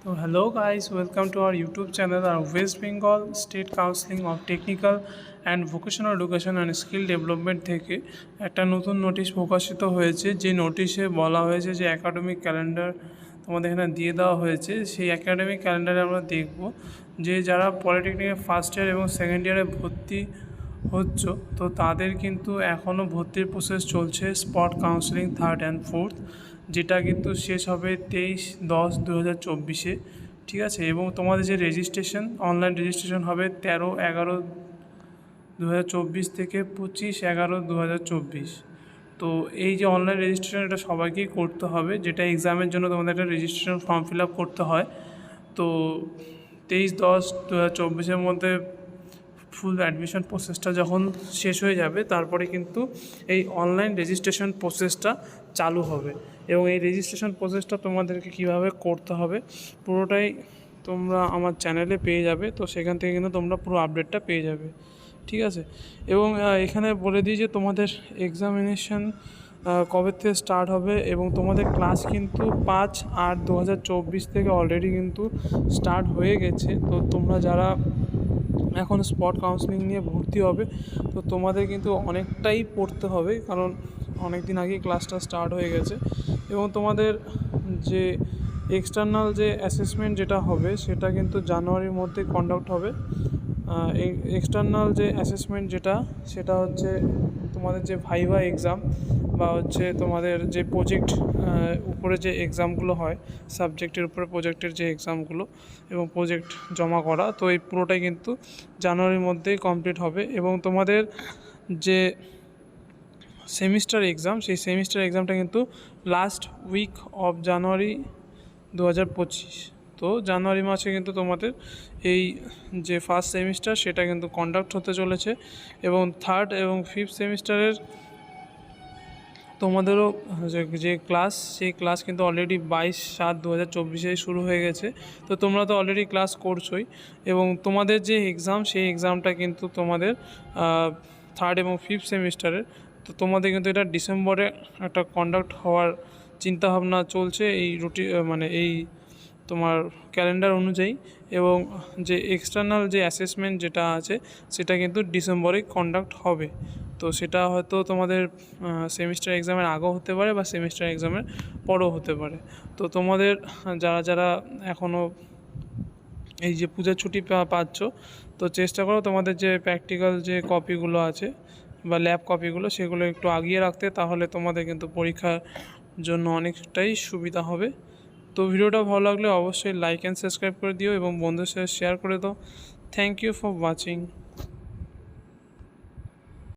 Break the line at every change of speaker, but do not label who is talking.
So hello guys, welcome to our YouTube channel. Our West Bengal State Counseling of Technical and Vocational Education and Skill Development থেকে একটা নতুন notice প্রকাশিত হয়েছে। যে নোটিশে বলা হয়েছে যে একাডেমিক ক্যালেন্ডার তোমাদের এখানে দিয়ে দেওয়া হয়েছে। সেই একাডেমিক ক্যালেন্ডারে আমরা দেখব যে যারা পলিটেকনিকের ফার্স্ট ইয়ার এবং সেকেন্ড ইয়ারে ভর্তি হচ্ছ, তো তাদের কিন্তু এখনও ভর্তির প্রসেস চলছে। Spot counselling third and fourth, যেটা কিন্তু শেষ হবে 23/10/2024, ঠিক আছে। এবং তোমাদের যে রেজিস্ট্রেশন, অনলাইন রেজিস্ট্রেশন হবে 13/11/2024 থেকে 25/11/2024। তো এই যে অনলাইন রেজিস্ট্রেশন, এটা সবাইকেই করতে হবে। যেটা এক্সামের জন্য তোমাদের একটা রেজিস্ট্রেশন ফর্ম ফিল আপ করতে হয়। তো 23/10/2024 মধ্যে ফুল অ্যাডমিশন প্রসেসটা যখন শেষ হয়ে যাবে, তারপরে কিন্তু এই অনলাইন রেজিস্ট্রেশন প্রসেসটা চালু হবে। এবং এই রেজিস্ট্রেশন প্রসেসটা তোমাদেরকে কিভাবে করতে হবে পুরোটাই তোমরা আমার চ্যানেলে পেয়ে যাবে। তো সেখান থেকে কিন্তু তোমরা পুরো আপডেটটা পেয়ে যাবে, ঠিক আছে। এবং এখানে বলে দিই যে তোমাদের এক্সামিনেশন কবে থেকে স্টার্ট হবে। এবং তোমাদের ক্লাস কিন্তু 5/8/2024 থেকে অলরেডি কিন্তু স্টার্ট হয়ে গেছে। তো তোমরা যারা এখন স্পট কাউন্সেলিং নিয়ে ভর্তি হবে, তো তোমাদের কিন্তু অনেকটাই পড়তে হবে, কারণ অনেক দিন আগেই ক্লাসটা স্টার্ট হয়ে গেছে। এবং তোমাদের যে এক্সটার্নাল যে অ্যাসেসমেন্ট যেটা হবে, সেটা কিন্তু জানুয়ারির মধ্যে কন্ডাক্ট হবে। এই এক্সটার্নাল যে অ্যাসেসমেন্ট সেটা হচ্ছে তোমাদের যে ভাইভা এক্সাম বা হচ্ছে তোমাদের যে প্রজেক্ট উপরে যে এক্সামগুলো হয়, সাবজেক্টের উপরে প্রজেক্টের যে এক্সামগুলো এবং প্রজেক্ট জমা করা, তো এই পুরোটাই কিন্তু জানুয়ারির মধ্যেই কমপ্লিট হবে। এবং তোমাদের যে সেমিস্টার এক্সাম, সেই সেমিস্টার এক্সামটা কিন্তু লাস্ট উইক অফ জানুয়ারি 2025। তো জানুয়ারি মাসে কিন্তু তোমাদের এই যে ফার্স্ট সেমিস্টার, সেটা কিন্তু কন্ডাক্ট হতে চলেছে। এবং থার্ড এবং ফিফথ সেমিস্টারের তোমাদেরও যে ক্লাস, সেই ক্লাস কিন্তু অলরেডি 22/7/2024 শুরু হয়ে গেছে। তো তোমরা তো অলরেডি ক্লাস করছোই। এবং তোমাদের যে এক্সাম, সেই এক্সামটা কিন্তু তোমাদের থার্ড এবং ফিফথ সেমিস্টারের, তো তোমাদের কিন্তু এটা ডিসেম্বরে একটা কন্ডাক্ট হওয়ার চিন্তাভাবনা চলছে এই এই তোমার ক্যালেন্ডার অনুযায়ী। এবং যে এক্সটার্নাল যে অ্যাসেসমেন্ট যেটা আছে, সেটা কিন্তু ডিসেম্বরেই কন্ডাক্ট হবে। তো সেটা হয়তো তোমাদের সেমিস্টার এক্সামের আগেও হতে পারে বা সেমিস্টার এক্সামের পরেও হতে পারে। তো তোমাদের যারা যারা এখনও এই যে পূজার ছুটি পাচ্ছ, তো চেষ্টা করো তোমাদের যে প্র্যাকটিক্যাল যে কপিগুলো আছে বা ল্যাব কপিগুলো, সেগুলো একটু আগিয়ে রাখতে, তাহলে তোমাদের কিন্তু পরীক্ষার জন্য অনেকটাই সুবিধা হবে। তো ভিডিওটা ভালো লাগলে অবশ্যই লাইক অ্যান্ড সাবস্ক্রাইব করে দিও এবং বন্ধুদের সাথে শেয়ার করে দাও। Thank you for watching.